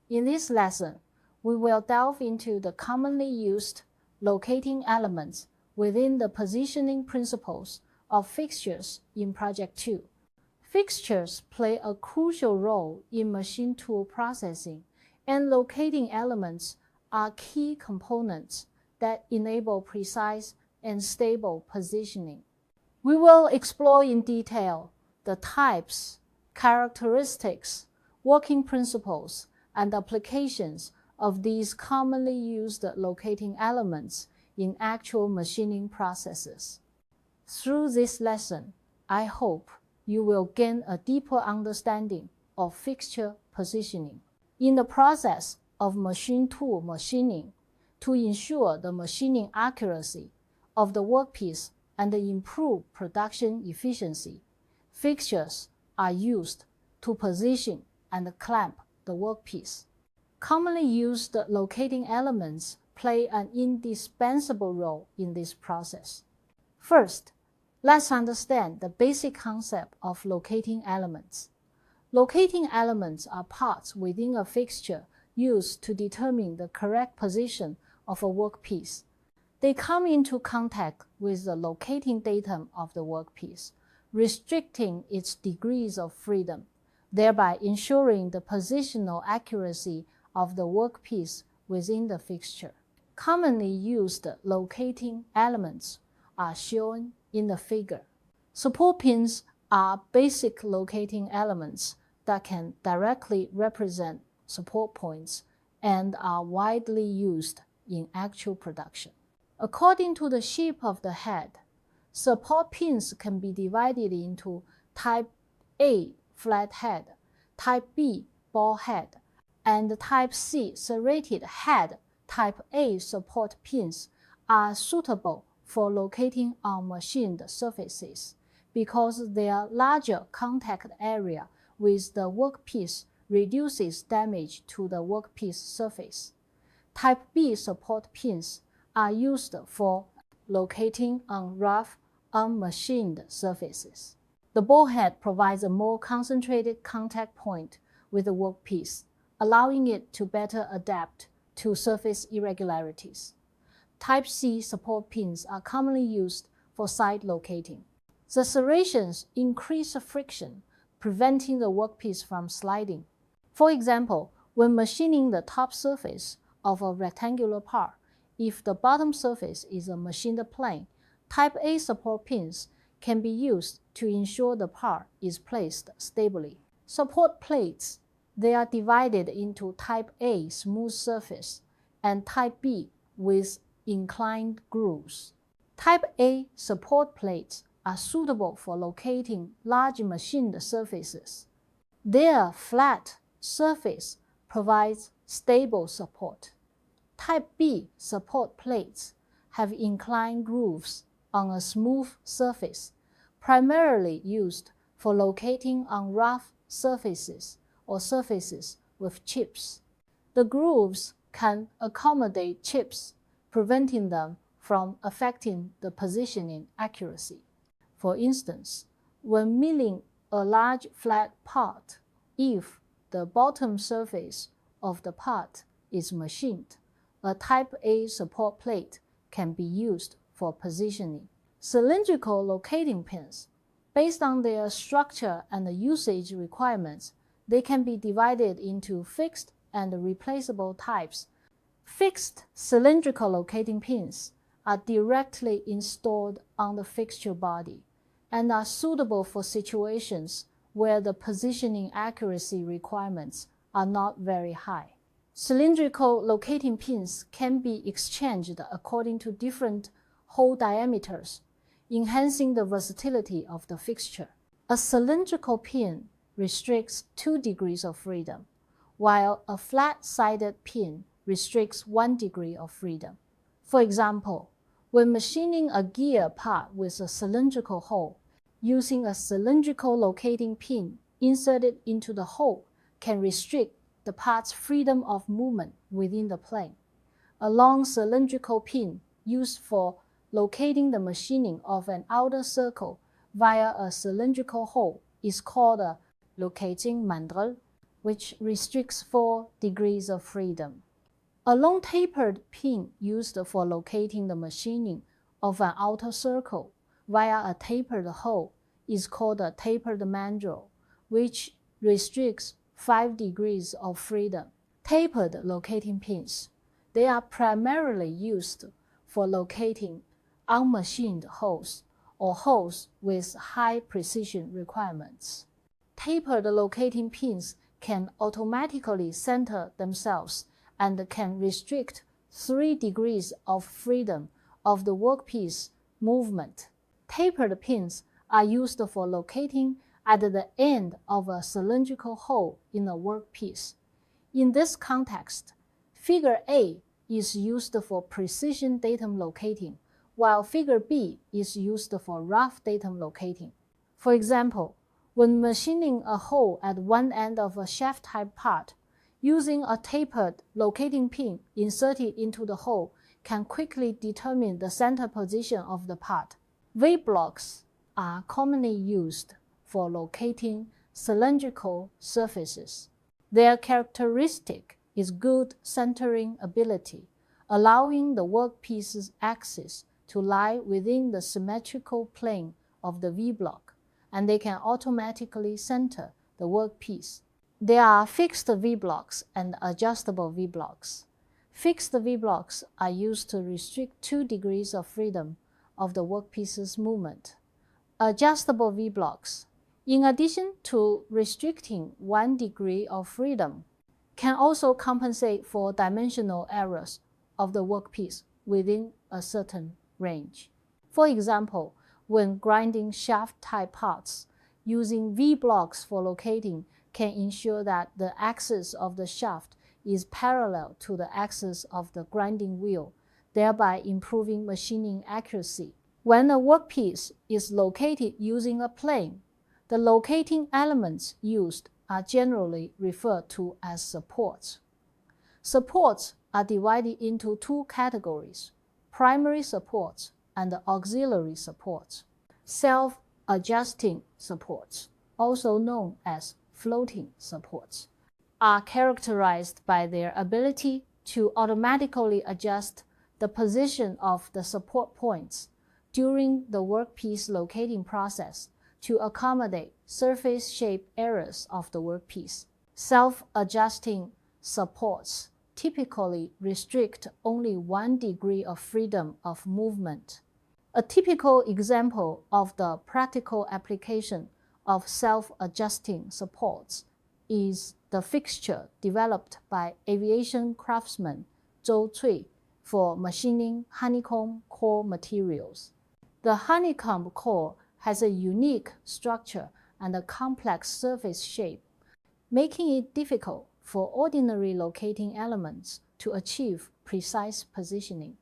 In this lesson, we will delve into the commonly used locating elements within the positioning principles of fixtures in Project 2. Fixtures play a crucial role in machine tool processing, and locating elements are key components that enable precise and stable positioning. We will explore in detail the types, characteristics, working principles, and applications of these commonly used locating elements in actual machining processes. Through this lesson, I hope you will gain a deeper understanding of fixture positioning. In the process of machine tool machining, to ensure the machining accuracy of the workpiece and improve production efficiency, fixtures are used to position and clamp the workpiece. Commonly used locating elements play an indispensable role in this process. First, let's understand the basic concept of locating elements. Locating elements are parts within a fixture used to determine the correct position of a workpiece. They come into contact with the locating datum of the workpiece, restricting its degrees of freedom, thereby ensuring the positional accuracy of the workpiece within the fixture. Commonly used locating elements are shown in the figure. Support pins are basic locating elements that can directly represent support points and are widely used in actual production. According to the shape of the head, support pins can be divided into Type A flat head, Type B ball head, and Type C serrated head. Type A support pins are suitable for locating on machined surfaces because their larger contact area with the workpiece reduces damage to the workpiece surface. Type B support pins are used for locating on rough, unmachined surfaces. The ball head provides a more concentrated contact point with the workpiece, allowing it to better adapt to surface irregularities. Type C support pins are commonly used for side locating. The serrations increase friction, preventing the workpiece from sliding. For example, when machining the top surface of a rectangular part, if the bottom surface is a machined plane, Type A support pins can be used to ensure the part is placed stably. Support plates, they are divided into Type A smooth surface and Type B with inclined grooves. Type A support plates are suitable for locating large machined surfaces. Their flat surface provides stable support. Type B support plates have inclined grooves on a smooth surface, primarily used for locating on rough surfaces or surfaces with chips. The grooves can accommodate chips, preventing them from affecting the positioning accuracy. For instance, when milling a large flat part, if the bottom surface of the part is machined, a Type A support plate can be used for positioning. Cylindrical locating pins, based on their structure and usage requirements, they can be divided into fixed and replaceable types. Fixed cylindrical locating pins are directly installed on the fixture body and are suitable for situations where the positioning accuracy requirements are not very high. Cylindrical locating pins can be exchanged according to different hole diameters, enhancing the versatility of the fixture. A cylindrical pin restricts 2 degrees of freedom, while a flat-sided pin restricts 1 degree of freedom. For example, when machining a gear part with a cylindrical hole, using a cylindrical locating pin inserted into the hole can restrict the part's freedom of movement within the plane. A long cylindrical pin used for locating the machining of an outer circle via a cylindrical hole is called a locating mandrel. which restricts 4 degrees of freedom. A long tapered pin used for locating the machining of an outer circle via a tapered hole is called a tapered mandrel, which restricts 5 degrees of freedom. Tapered locating pins. They are primarily used for locating unmachined holes or holes with high precision requirements. Tapered locating pins can automatically center themselves and can restrict 3 degrees of freedom of the workpiece movement. Tapered pins are used for locating at the end of a cylindrical hole in a workpiece. In this context, Figure A is used for precision datum locating, while Figure B is used for rough datum locating. For example, when machining a hole at one end of a shaft-type part, using a tapered locating pin inserted into the hole can quickly determine the center position of the part. V-blocks are commonly used for locating cylindrical surfaces. Their characteristic is good centering ability, allowing the workpiece's axis to lie within the symmetrical plane of the V-block, and they can automatically center the workpiece. There are fixed V-blocks and adjustable V-blocks. Fixed V-blocks are used to restrict 2 degrees of freedom of the workpiece's movement. Adjustable V-blocks, in addition to restricting 1 degree of freedom, can also compensate for dimensional errors of the workpiece within a certain range. For example, when grinding shaft-type parts, using V-blocks for locating can ensure that the axis of the shaft is parallel to the axis of the grinding wheel, thereby improving machining accuracy. When a workpiece is located using a plane, the locating elements used are generally referred to as supports. Supports are divided into 2 categories: primary supports and auxiliary supports. Self-adjusting supports, also known as floating supports, are characterized by their ability to automatically adjust the position of the support points during the workpiece locating process to accommodate surface shape errors of the workpiece. Self-adjusting supports typically restrict only 1 degree of freedom of movement. A typical example of the practical application of self-adjusting supports is the fixture developed by aviation craftsman Zhou Cui for machining honeycomb core materials. The honeycomb core has a unique structure and a complex surface shape, making it difficult for ordinary locating elements to achieve precise positioning.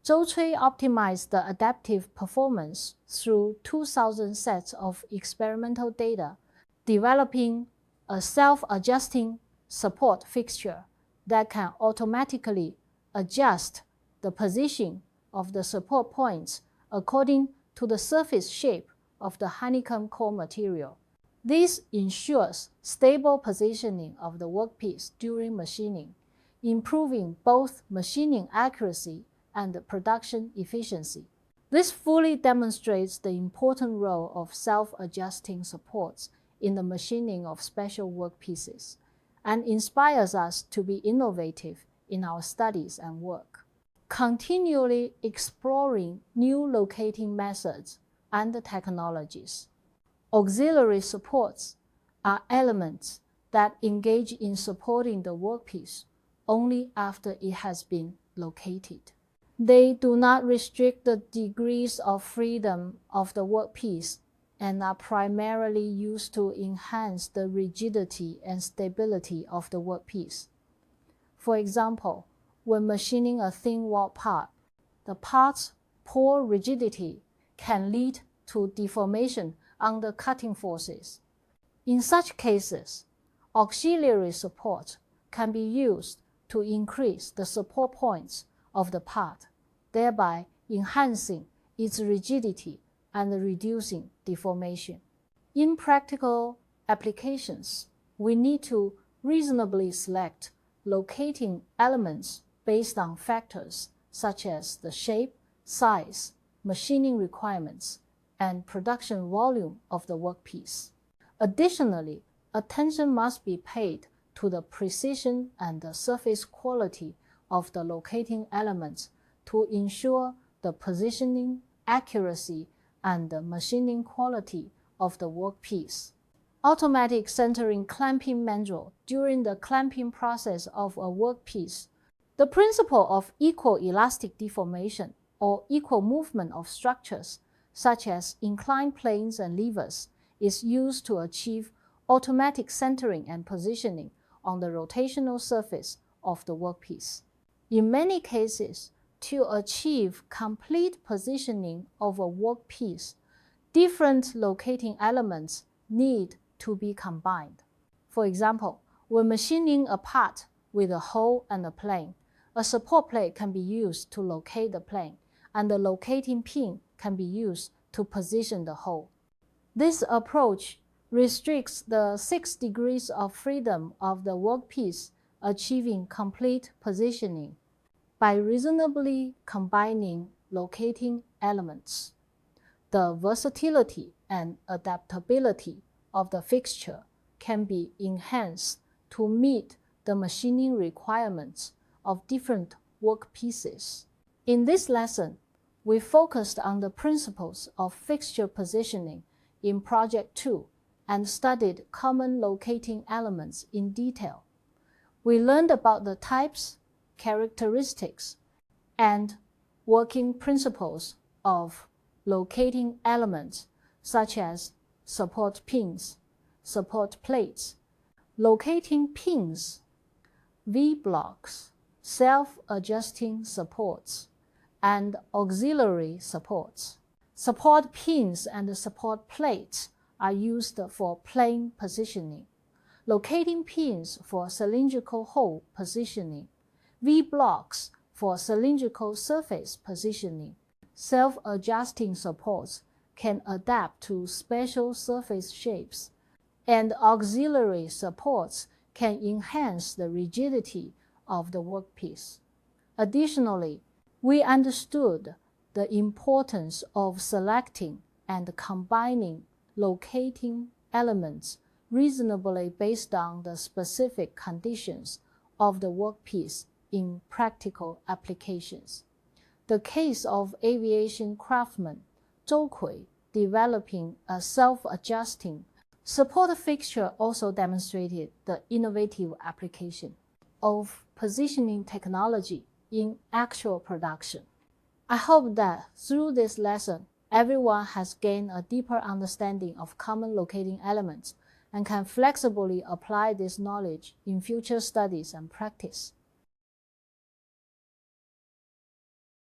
Zhou Cui optimized the adaptive performance through 2,000 sets of experimental data, developing a self-adjusting support fixture that can automatically adjust the position of the support points according to the surface shape of the honeycomb core material. This ensures stable positioning of the workpiece during machining, improving both machining accuracy and production efficiency. This fully demonstrates the important role of self-adjusting supports in the machining of special workpieces and inspires us to be innovative in our studies and work. Continually exploring new locating methods and technologies. Auxiliary supports are elements that engage in supporting the workpiece only after it has been located. They do not restrict the degrees of freedom of the workpiece and are primarily used to enhance the rigidity and stability of the workpiece. For example, when machining a thin wall part, the part's poor rigidity can lead to deformation under cutting forces. In such cases, auxiliary support can be used to increase the support points of the part, thereby enhancing its rigidity and reducing deformation. In practical applications, we need to reasonably select locating elements based on factors such as the shape, size, machining requirements, and production volume of the workpiece. Additionally, attention must be paid to the precision and the surface quality of the locating elements to ensure the positioning, accuracy, and the machining quality of the workpiece. Automatic centering clamping manual during the clamping process of a workpiece. The principle of equal elastic deformation or equal movement of structures, such as inclined planes and levers, is used to achieve automatic centering and positioning on the rotational surface of the workpiece. In many cases, to achieve complete positioning of a workpiece, different locating elements need to be combined. For example, when machining a part with a hole and a plane, a support plate can be used to locate the plane, and the locating pin can be used to position the hole. This approach restricts the 6 degrees of freedom of the workpiece achieving complete positioning by reasonably combining locating elements. The versatility and adaptability of the fixture can be enhanced to meet the machining requirements of different workpieces. In this lesson, we focused on the principles of fixture positioning in Project 2 and studied common locating elements in detail. We learned about the types, characteristics, and working principles of locating elements such as support pins, support plates, locating pins, V-blocks, self-adjusting supports, and auxiliary supports. Support pins and support plates are used for plane positioning, locating pins for cylindrical hole positioning, V-blocks for cylindrical surface positioning. Self-adjusting supports can adapt to special surface shapes, and auxiliary supports can enhance the rigidity of the workpiece. Additionally, we understood the importance of selecting and combining locating elements reasonably based on the specific conditions of the workpiece in practical applications. The case of aviation craftsman Zhou Kui developing a self-adjusting support fixture also demonstrated the innovative application of positioning technology in actual production. I hope that through this lesson, everyone has gained a deeper understanding of common locating elements and can flexibly apply this knowledge in future studies and practice.